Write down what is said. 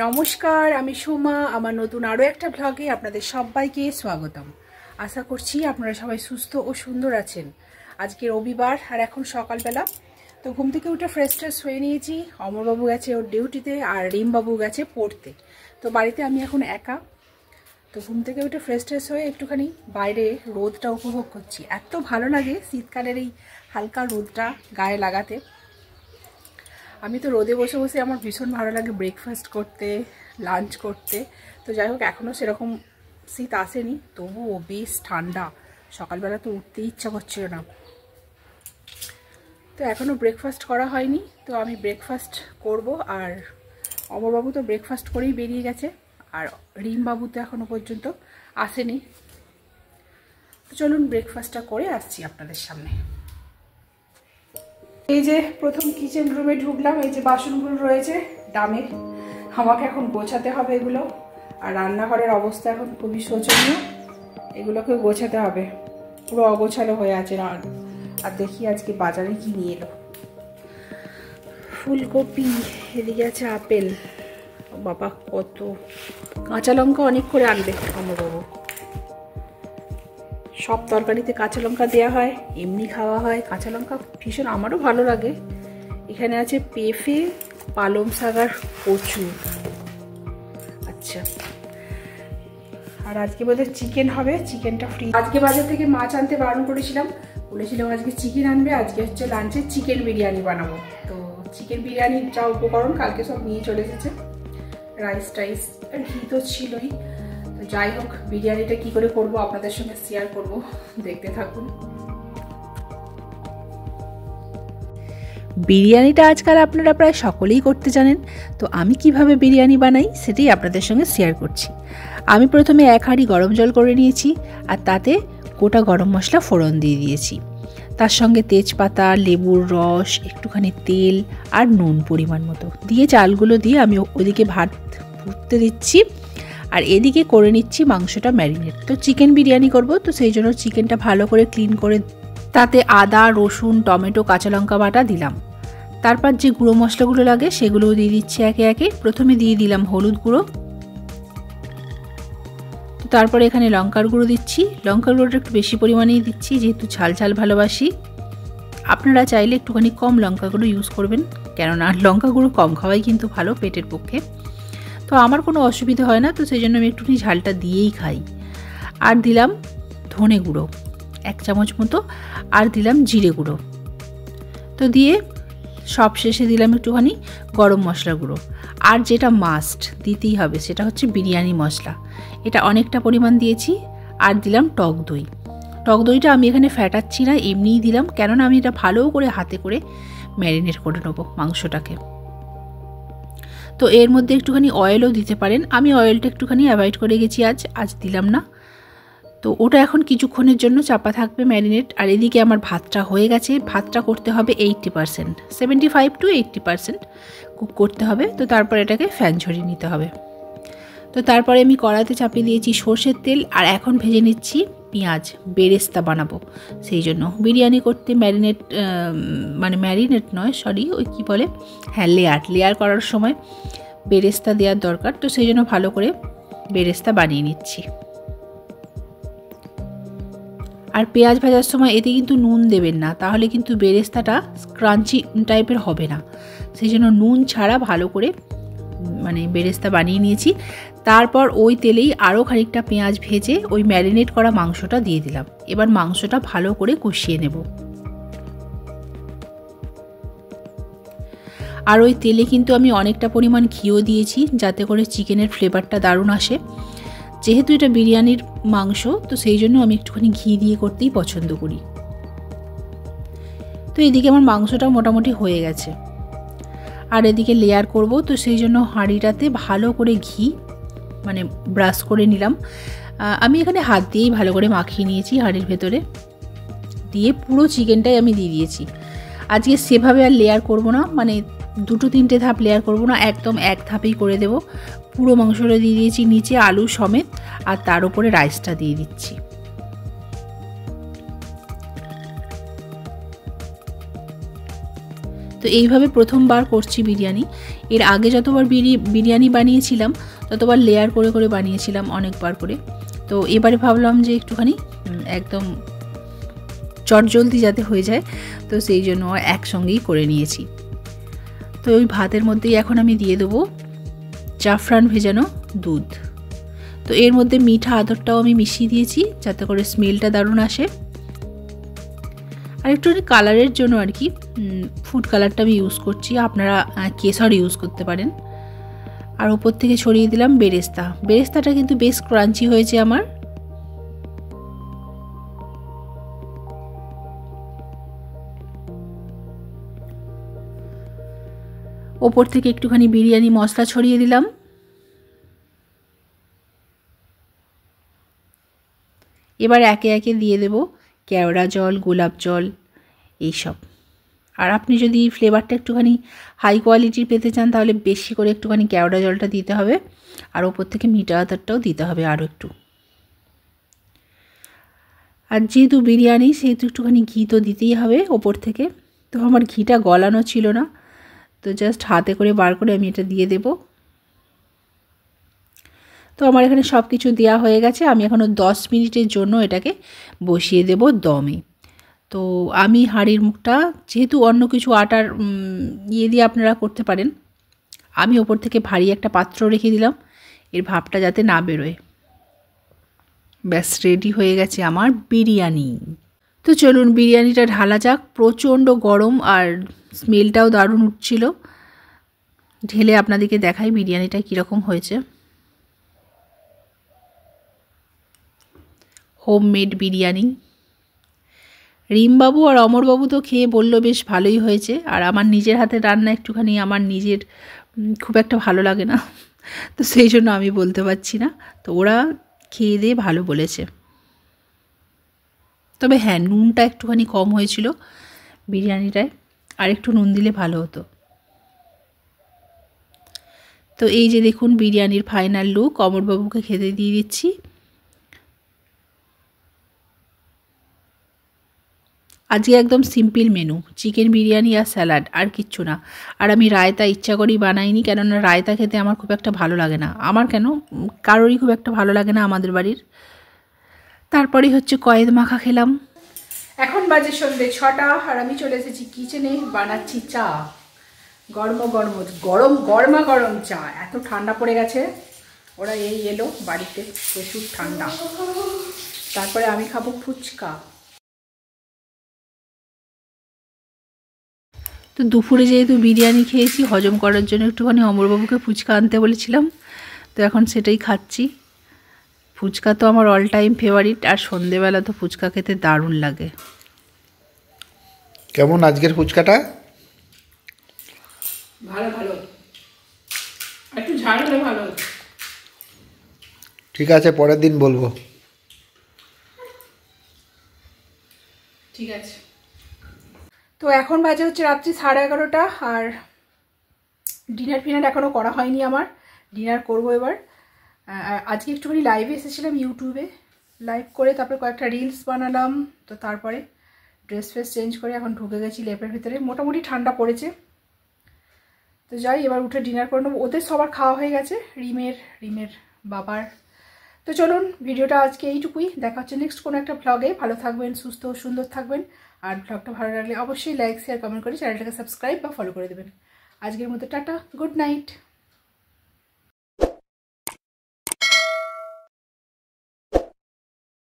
নমস্কার, আমি সোমা। আমার নতুন আরও একটা ব্লগে আপনাদের সবাইকে স্বাগতম। আশা করছি আপনারা সবাই সুস্থ ও সুন্দর আছেন। আজকে রবিবার আর এখন সকালবেলা। তো ঘুম থেকে উঠে ফ্রেশ ট্রেশ হয়ে নিয়েছি। অমরবাবু গেছে ওর ডিউটিতে আর রিমবাবু গেছে পড়তে। তো বাড়িতে আমি এখন একা। তো ঘুম থেকে উঠে ফ্রেশ ট্রেশ হয়ে একটুখানি বাইরে রোদটা উপভোগ করছি। এত ভালো লাগে শীতকালের এই হালকা রোদটা গায়ে লাগাতে। আমি তো রোদে বসে বসে আমার ভীষণ ভালো লাগে ব্রেকফাস্ট করতে, লাঞ্চ করতে। তো যাই হোক, এখনও সেরকম শীত আসেনি, তবুও বেশ ঠান্ডা। সকালবেলা তো উঠতে ইচ্ছা করছিল না। তো এখনও ব্রেকফাস্ট করা হয়নি, তো আমি ব্রেকফাস্ট করব। আর অমরবাবু তো ব্রেকফাস্ট করেই বেরিয়ে গেছে, আর রিমবাবু তো এখনও পর্যন্ত আসেনি। তো চলুন ব্রেকফাস্টটা করে আসছি আপনাদের সামনে। এই যে প্রথম কিচেন রুমে ঢুকলাম। এই যে বাসনগুলো রয়েছে ডামে, আমাকে এখন গোছাতে হবে এগুলো। আর রান্নাঘরের অবস্থা এখন খুবই শোচনীয়, এগুলোকে গোছাতে হবে। পুরো অগোছালো হয়ে আছে। আর দেখি আজকে বাজারে কি নিয়ে এলো। ফুলকপি, এদিকে আছে আপেল। বাবা কত! কাঁচা লঙ্কা অনেক করে আনবে অমরবাবু। সব তরকারিতে কাঁচা লঙ্কা দেওয়া হয়, এমনি খাওয়া হয়। কাঁচা লঙ্কা ভীষণ আমারও ভালো লাগে। এখানে আছে পেঁপে, পালং শাক আর কচু। আচ্ছা, আর আজকে বোধহয় চিকেন হবে। চিকেনটা ফ্রি। আজকে বাজার থেকে মাছ আনতে বারণ করেছিলাম, বলেছিলাম আজকে চিকেন আনবে। আজকে হচ্ছে লাঞ্চে চিকেন বিরিয়ানি বানাবো। তো চিকেন বিরিয়ানির যা উপকরণ কালকে সব নিয়ে চলে এসেছে। রাইস টাইস আর ঘি তো ছিলই। তো যাই হোক, বিরিয়ানিটা কি করে করব আপনাদের সঙ্গে শেয়ার করব, দেখতে থাকুন। বিরিয়ানিটা আজকাল আপনারা প্রায় সকলেই করতে জানেন। তো আমি কিভাবে বিরিয়ানি বানাই সেটাই আপনাদের সঙ্গে শেয়ার করছি। আমি প্রথমে 1 হাঁড়ি গরম জল করে নিয়েছি, আর তাতে গোটা গরম মশলা ফোড়ন দিয়ে দিয়েছি। তার সঙ্গে তেজপাতা, লেবুর রস, একটুখানি তেল আর নুন পরিমাণ মতো দিয়ে চালগুলো দিয়ে আমি ওদিকে ভাত ফুটতে দিচ্ছি, আর এদিকে করে নিচ্ছি মাংসটা ম্যারিনেট। তো চিকেন বিরিয়ানি করব, তো সেই জন্য চিকেনটা ভালো করে ক্লিন করে তাতে আদা, রসুন, টমেটো, কাঁচা লঙ্কা বাটা দিলাম। তারপর যে গুঁড়ো মশলাগুলো লাগে সেগুলোও দিয়ে দিচ্ছি একে একে। প্রথমে দিয়ে দিলাম হলুদ গুঁড়ো, তো তারপরে এখানে লঙ্কার গুঁড়ো দিচ্ছি। লঙ্কার গুঁড়োটা একটু বেশি পরিমাণেই দিচ্ছি, যেহেতু ঝাল ঝাল ভালোবাসি। আপনারা চাইলে একটুখানি কম লঙ্কা গুঁড়ো ইউজ করবেন, কেননা লঙ্কা গুঁড়ো কম খাওয়াই কিন্তু ভালো পেটের পক্ষে। তো আমার কোনো অসুবিধা হয় না, তো সেই জন্য আমি একটুখানি ঝালটা দিয়েই খাই। আর দিলাম ধনে গুঁড়ো 1 চামচ মতো, আর দিলাম জিরে গুঁড়ো। তো দিয়ে সব শেষে দিলাম একটুখানি গরম মশলা গুঁড়ো। আর যেটা মাস্ট দিতেই হবে সেটা হচ্ছে বিরিয়ানি মশলা, এটা অনেকটা পরিমাণ দিয়েছি। আর দিলাম টক দই। টক দইটা আমি এখানে ফ্যাটাচ্ছি না, এমনিই দিলাম, কেননা আমি এটা ভালো করে হাতে করে ম্যারিনেট করে নেবো মাংসটাকে। তো এর মধ্যে একটুখানি অয়েলও দিতে পারেন, আমি অয়েলটা একটুখানি অ্যাভয়েড করে গেছি, আজ দিলাম না। তো ওটা এখন কিছুক্ষণের জন্য চাপা থাকবে ম্যারিনেট। আর এদিকে আমার ভাতটা হয়ে গেছে। ভাতটা করতে হবে 80%, 75 to 80% কুক করতে হবে। তো তারপর এটাকে ফ্যান ঝরিয়ে নিতে হবে। তো তারপরে আমি কড়াইতে চাপিয়ে দিয়েছি সর্ষের তেল, আর এখন ভেজে নিচ্ছি পেঁয়াজ। বেরেস্তা বানাবো, সেই জন্য বিরিয়ানি করতে ম্যারিনেট নয়, সরি, ওই কী বলে, হ্যাঁ, লেয়ার করার সময় বেরেস্তা দেওয়ার দরকার। তো সেই জন্য ভালো করে বেরেস্তা বানিয়ে নিচ্ছি। আর পেঁয়াজ ভাজার সময় এতে কিন্তু নুন দেবেন না, তাহলে কিন্তু বেরেস্তাটা ক্রাঞ্চি টাইপের হবে না। সেই জন্য নুন ছাড়া ভালো করে বেরেস্তা বানিয়ে নিয়েছি। তারপর ওই তেলেই আরও খানিকটা পেঁয়াজ ভেজে ওই ম্যারিনেট করা মাংসটা দিয়ে দিলাম। এবার মাংসটা ভালো করে কষিয়ে নেব। আর ওই তেলে কিন্তু আমি অনেকটা পরিমাণ ঘিও দিয়েছি, যাতে করে চিকেনের ফ্লেভারটা দারুণ আসে। যেহেতু এটা বিরিয়ানির মাংস, তো সেই জন্য আমি একটুখানি ঘি দিয়ে করতেই পছন্দ করি। তো এদিকে আমার মাংসটা মোটামুটি হয়ে গেছে, আর এদিকে লেয়ার করব। তো সেই জন্য হাঁড়িটাতে ভালো করে ঘি ব্রাশ করে নিলাম। আমি এখানে হাত দিয়েই ভালো করে মাখিয়ে নিয়েছি হাঁড়ির ভেতরে, দিয়ে পুরো চিকেনটাই আমি দিয়ে দিয়েছি। আজকে সেভাবে আর লেয়ার করব না, 2-3টে ধাপ লেয়ার করব না, একদম এক ধাপেই করে দেব। পুরো মাংসটা দিয়ে দিয়েছি নিচে আলু সমেত, আর তার উপরে রাইসটা দিয়ে দিচ্ছি। তো তো এইভাবে প্রথমবার করছি বিরিয়ানি। এর আগে যতবার বিরিয়ানি বানিয়েছিলাম ততবার লেয়ার করে করে বানিয়েছিলাম অনেকবার করে। তো এবারে ভাবলাম যে একটুখানি একদম চটজলদি যাতে হয়ে যায়, তো সেই জন্য একসঙ্গেই করে নিয়েছি। তো ওই ভাতের মধ্যেই এখন আমি দিয়ে দেবো জাফরান ভেজানো দুধ। তো এর মধ্যে মিঠা আদরটাও আমি মিশিয়ে দিয়েছি যাতে করে স্মেলটা দারুণ আসে। আর একটুখানি কালারের জন্য আর কি ফুড কালারটা আমি ইউজ করছি, আপনারা কেশর ইউজ করতে পারেন। আর ওপর থেকে ছড়িয়ে দিলাম বেরেস্তা। বেরেস্তাটা কিন্তু বেশ ক্রাঞ্চি হয়েছে আমার। ওপর থেকে একটুখানি বিরিয়ানি মশলা ছড়িয়ে দিলাম। এবার একে একে দিয়ে দেব কেওড়া জল, গোলাপ জল এইসব। আর আপনি যদি ফ্লেভারটা একটুখানি হাই কোয়ালিটির পেতে চান তাহলে বেশি করে একটুখানি কেওড়া জলটা দিতে হবে, আর ওপর থেকে মিঠা আতরটাও দিতে হবে আরও একটু। আর যেহেতু বিরিয়ানি সেহেতু একটুখানি ঘি তো দিতেই হবে ওপর থেকে। তো আমার ঘিটা গলানো ছিল না, তো জাস্ট হাতে করে বার করে আমি এটা দিয়ে দেব। তো আমার এখানে সব কিছু দেওয়া হয়ে গেছে। আমি এখনও 10 মিনিটের জন্য এটাকে বসিয়ে দেব দমে। তো আমি হাঁড়ির মুখটা, যেহেতু অন্য কিছু আটার ইয়ে দিয়ে আপনারা করতে পারেন, আমি ওপর থেকে ভারী একটা পাত্র রেখে দিলাম এর ভাপটা যাতে না বেরোয়। ব্যাস রেডি হয়ে গেছে আমার বিরিয়ানি। তো চলুন বিরিয়ানিটা ঢালা যাক। প্রচণ্ড গরম আর স্মেলটাও দারুণ উঠছিল। ঢেলে আপনাদেরকে দেখাই বিরিয়ানিটা কীরকম হয়েছে। হোমমেড বিরিয়ানি। রিমবাবু আর অমরবাবু তো খেয়ে বললো বেশ ভালোই হয়েছে। আর আমার নিজের হাতে রান্না একটুখানি আমার নিজের খুব একটা ভালো লাগে না, তো সেই জন্য আমি বলতে পারছি না। তো ওরা খেয়ে দিয়ে ভালো বলেছে। তবে হ্যাঁ, নুনটা একটুখানি কম হয়েছিল বিরিয়ানিটায়, আর একটু নুন দিলে ভালো হতো। তো এই যে দেখুন বিরিয়ানির ফাইনাল লুক। অমরবাবুকে খেতে দিয়ে দিচ্ছি। আজকে একদম সিম্পল মেনু, চিকেন বিরিয়ানি আর স্যালাড, আর কিচ্ছু না। আর আমি রায়তা ইচ্ছা করেই বানাইনি, কেননা রায়তা খেতে আমার খুব একটা ভালো লাগে না। আমার কেন, কারোরই খুব একটা ভালো লাগে না আমাদের বাড়ির। তারপরেই হচ্ছে কয়েদ মাখা খেলাম। এখন বাজে সন্ধ্যে 6টা আর আমি চলে এসেছি কিচেনে, বানাচ্ছি চা। গরমা গরম চা। এত ঠান্ডা পড়ে গেছে, ওরা এই এলো বাড়িতে, প্রচুর ঠান্ডা। তারপরে আমি খাবো ফুচকা। তো দুপুরে যেহেতু বিরিয়ানি খেয়েছি, হজম করার জন্য একটুখানি অমরবাবুকে ফুচকা আনতে বলেছিলাম, তো এখন সেটাই খাচ্ছি। ফুচকা তো আমার অল টাইম ফেভারিট, আর সন্ধেবেলা তো ফুচকা খেতে দারুণ লাগে। কেমন আজকের ফুচকাটা? ভালো ভালো, একটু ঝাল হলে ভালো। ঠিক আছে, পরের দিন বলবো। ঠিক আছে। তো এখন বাজে হচ্ছে রাত্রি 11:30, আর ডিনার এখনও করা হয়নি আমার। ডিনার করবো এবার। আজকে একটুখানি লাইভে এসেছিলাম, ইউটিউবে লাইভ করে তারপরে কয়েকটা রিলস বানালাম। তো তারপরে ড্রেস ফ্রেস চেঞ্জ করে এখন ঢুকে গেছি ল্যাপের ভিতরে। মোটামুটি ঠান্ডা পড়েছে। তো যাই, এবার উঠে ডিনার করে নেবো। ওদের সবার খাওয়া হয়ে গেছে, রিমের বাবার। তো চলুন ভিডিওটা আজকে এইটুকুই। দেখা হচ্ছে নেক্সট কোনো একটা ভ্লগে। ভালো থাকবেন, সুস্থ ও সুন্দর থাকবেন। আর ভ্লগটা ভালো লাগলে অবশ্যই লাইক, শেয়ার, কমেন্ট করে চ্যানেলটাকে সাবস্ক্রাইব বা ফলো করে দেবেন। আজকের মতো টাটা, গুড নাইট।